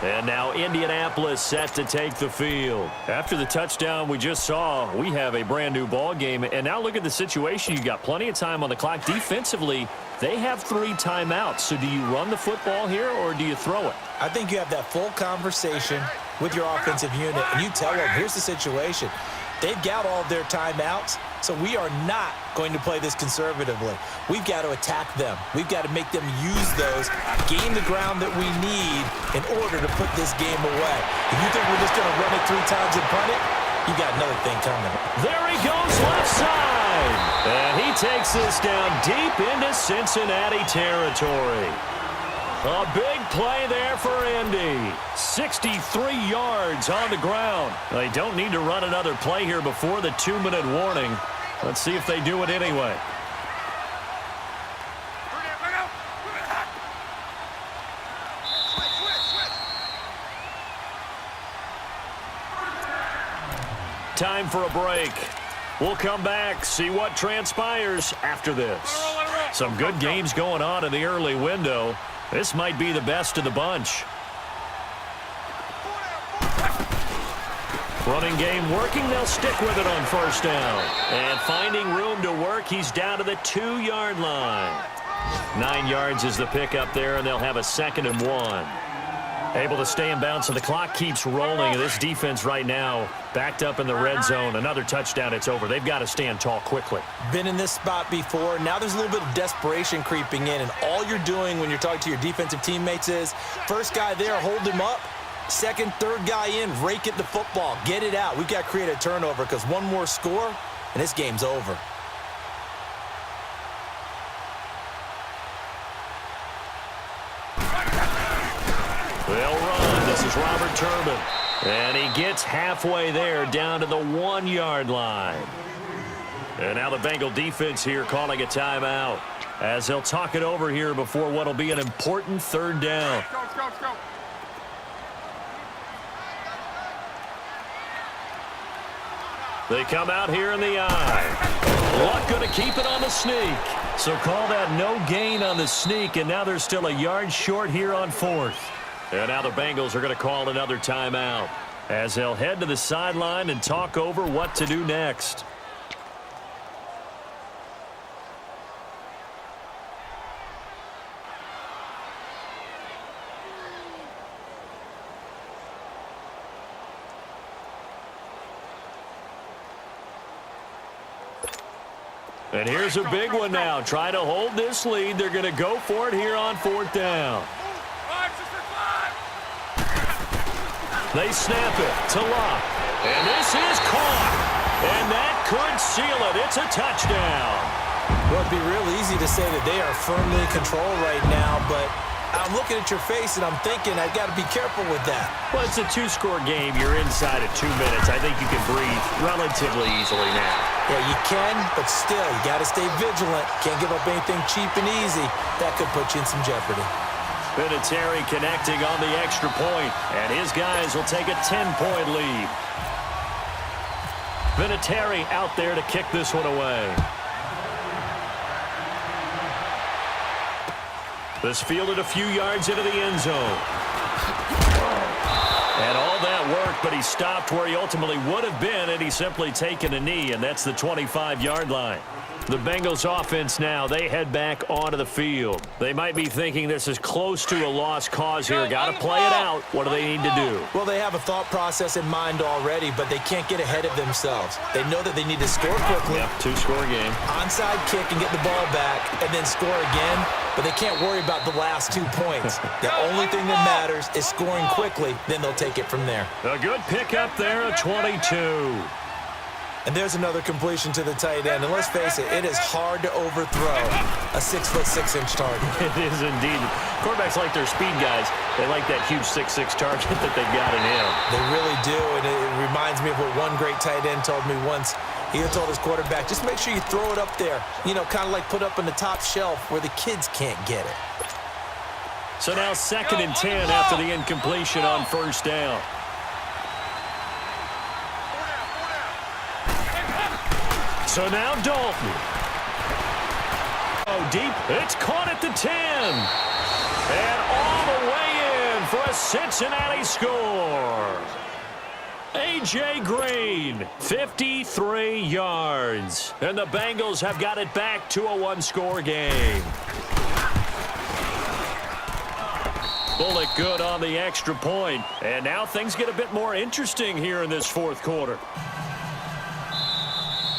And now Indianapolis set to take the field. After the touchdown we just saw, we have a brand new ball game. And now look at the situation. You got plenty of time on the clock. Defensively, they have 3 timeouts. So do you run the football here or do you throw it? I think you have that full conversation with your offensive unit, and you tell them, here's the situation. They've got all of their timeouts, so we are not going to play this conservatively. We've got to attack them. We've got to make them use those, gain the ground that we need in order to put this game away. If you think we're just going to run it 3 times and punt it, you got another thing coming. There he goes left side. And he takes this down deep into Cincinnati territory. A big play there for Indy. 63 yards on the ground. They don't need to run another play here before the 2-minute warning. Let's see if they do it anyway. Time for a break. We'll come back, see what transpires after this. Some good games going on in the early window. This might be the best of the bunch. Running game working. They'll stick with it on first down. And finding room to work, he's down to the 2-yard line. 9 yards is the pickup there, and they'll have a 2nd and 1. Able to stay in bounds, so the clock keeps rolling. And this defense right now backed up in the red zone. Another touchdown, it's over. They've got to stand tall quickly. Been in this spot before. Now there's a little bit of desperation creeping in, and all you're doing when you're talking to your defensive teammates is, first guy there, hold him up. Second, third guy in, rake at the football. Get it out. We've got to create a turnover because one more score, and this game's over. They'll run. This is Robert Turbin. And he gets halfway there down to the 1-yard line. And now the Bengal defense here calling a timeout as they'll talk it over here before what will be an important 3rd down. Let's go, let's go. They come out here in the eye. Luck going to keep it on the sneak. So call that no gain on the sneak, and now they're still a yard short here on 4th. And now the Bengals are going to call another timeout as they'll head to the sideline and talk over what to do next. And here's a big one now. Try to hold this lead. They're going to go for it here on 4th down. They snap it to Luck. And this is caught. And that could seal it. It's a touchdown. Well, it'd be real easy to say that they are firmly in control right now, but I'm looking at your face and I'm thinking I've got to be careful with that. Well, it's a 2-score game. You're inside of 2 minutes. I think you can breathe relatively easily now. Yeah, you can, but still, you got to stay vigilant. Can't give up anything cheap and easy. That could put you in some jeopardy. Vinatieri connecting on the extra point, and his guys will take a 10-point lead. Vinatieri out there to kick this one away. This fielded a few yards into the end zone. And all that worked, but he stopped where he ultimately would have been had he simply taken a knee, and that's the 25-yard line. The Bengals offense now, they head back onto the field. They might be thinking this is close to a lost cause here. Got to play it out. What do they need to do? Well, they have a thought process in mind already, but they can't get ahead of themselves. They know that they need to score quickly. Yep, 2-score game. Onside kick and get the ball back and then score again, but they can't worry about the last 2 points. The only thing that matters is scoring quickly, then they'll take it from there. A good pickup there, a 22. And there's another completion to the tight end. And let's face it, it is hard to overthrow a 6'6" target. It is indeed. Quarterbacks like their speed guys. They like that huge 6'6" target that they've got in him. They really do, and it reminds me of what one great tight end told me once. He told his quarterback, just make sure you throw it up there. You know, kind of like put up on the top shelf where the kids can't get it. So now 2nd and 10 after the incompletion on first down. So now Dalton. Oh, deep. It's caught at the 10. And all the way in for a Cincinnati score. A.J. Green, 53 yards. And the Bengals have got it back to a 1-score game. Bullock good on the extra point. And now things get a bit more interesting here in this 4th quarter.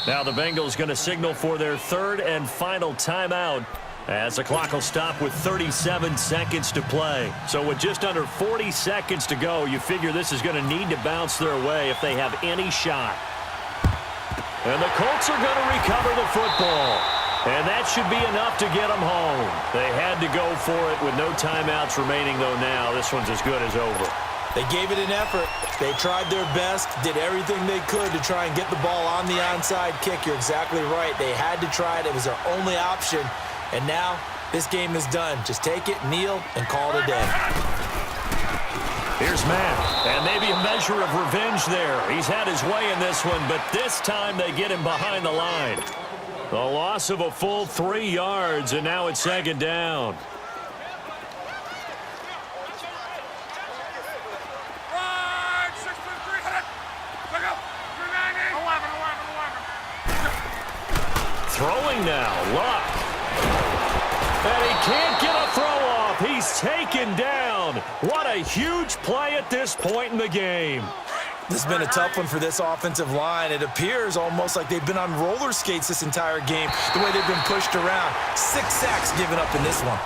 Now the Bengals going to signal for their 3rd and final timeout as the clock will stop with 37 seconds to play. So with just under 40 seconds to go, you figure this is going to need to bounce their way if they have any shot. And the Colts are going to recover the football. And that should be enough to get them home. They had to go for it with no timeouts remaining, though now this one's as good as over. They gave it an effort. They tried their best, did everything they could to try and get the ball on the onside kick. You're exactly right. They had to try it. It was their only option. And now this game is done. Just take it, kneel, and call it a day. Here's Matt, and maybe a measure of revenge there. He's had his way in this one, but this time they get him behind the line. The loss of a full 3 yards, and now it's 2nd down. Throwing now, Luck. And he can't get a throw off. He's taken down. What a huge play at this point in the game. This has been a tough one for this offensive line. It appears almost like they've been on roller skates this entire game, the way they've been pushed around. 6 sacks given up in this one.